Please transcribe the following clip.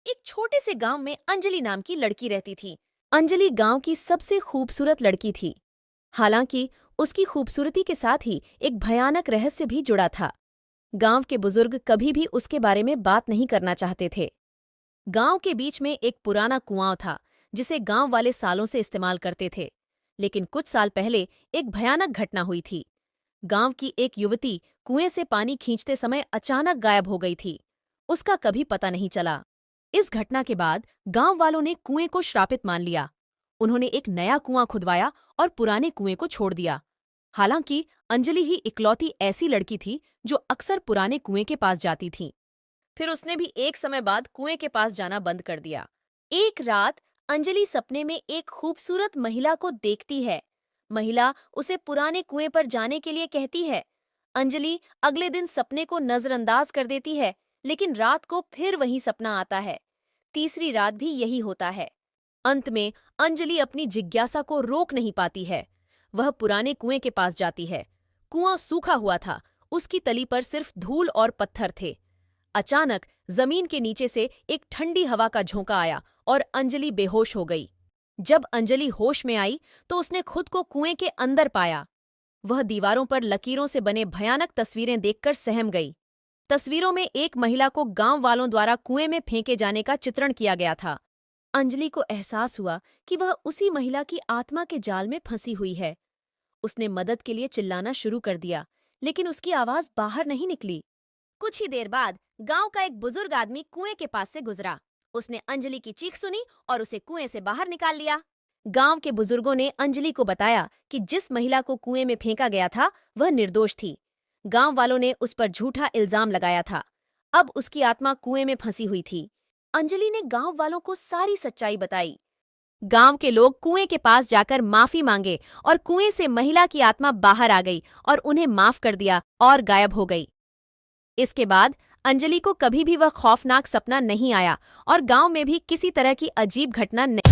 एक छोटे से गांव में अंजलि नाम की लड़की रहती थी। अंजलि गांव की सबसे खूबसूरत लड़की थी। हालांकि उसकी खूबसूरती के साथ ही एक भयानक रहस्य भी जुड़ा था। गांव के बुजुर्ग कभी भी उसके बारे में बात नहीं करना चाहते थे। गांव के बीच में एक पुराना कुआं था, जिसे गांव वाले सालों से इस्तेमाल करते थे। लेकिन कुछ साल पहले एक भयानक घटना हुई थी। गांव की एक युवती कुएं से पानी खींचते समय अचानक गायब हो गई थी। उसका कभी पता नहीं चला। इस घटना के बाद गांव वालों ने कुएं को श्रापित मान लिया। उन्होंने एक नया कुआं खुदवाया और पुराने कुएं को छोड़ दिया। हालांकि अंजलि ही इकलौती ऐसी लड़की थी जो अक्सर पुराने कुएं के पास जाती थी। फिर उसने भी एक समय बाद कुएं के पास जाना बंद कर दिया। एक रात अंजलि सपने में एक खूबसूरत महिला को देखती है। महिला उसे पुराने कुएं पर जाने के लिए कहती है। अंजलि अगले दिन सपने को नजरअंदाज कर देती है, लेकिन रात को फिर वही सपना आता है। तीसरी रात भी यही होता है। अंत में अंजलि अपनी जिज्ञासा को रोक नहीं पाती है। वह पुराने कुएं के पास जाती है। कुआं सूखा हुआ था, उसकी तली पर सिर्फ धूल और पत्थर थे। अचानक जमीन के नीचे से एक ठंडी हवा का झोंका आया और अंजलि बेहोश हो गई। जब अंजलि होश में आई तो उसने खुद को कुएं के अंदर पाया। वह दीवारों पर लकीरों से बने भयानक तस्वीरें देखकर सहम गई। तस्वीरों में एक महिला को गांव वालों द्वारा कुएं में फेंके जाने का चित्रण किया गया था। अंजलि को एहसास हुआ कि वह उसी महिला की आत्मा के जाल में फंसी हुई है। उसने मदद के लिए चिल्लाना शुरू कर दिया, लेकिन उसकी आवाज बाहर नहीं निकली। कुछ ही देर बाद गांव का एक बुजुर्ग आदमी कुएं के पास से गुजरा। उसने अंजलि की चीख सुनी और उसे कुएं से बाहर निकाल लिया। गांव के बुजुर्गों ने अंजलि को बताया कि जिस महिला को कुएं में फेंका गया था वह निर्दोष थी। गांव वालों ने उस पर झूठा इल्जाम लगाया था। अब उसकी आत्मा कुएं में फंसी हुई थी। अंजलि ने गांव वालों को सारी सच्चाई बताई। गांव के लोग कुएं के पास जाकर माफी मांगे और कुएं से महिला की आत्मा बाहर आ गई और उन्हें माफ कर दिया और गायब हो गई। इसके बाद अंजलि को कभी भी वह खौफनाक सपना नहीं आया और गांव में भी किसी तरह की अजीब घटना नहीं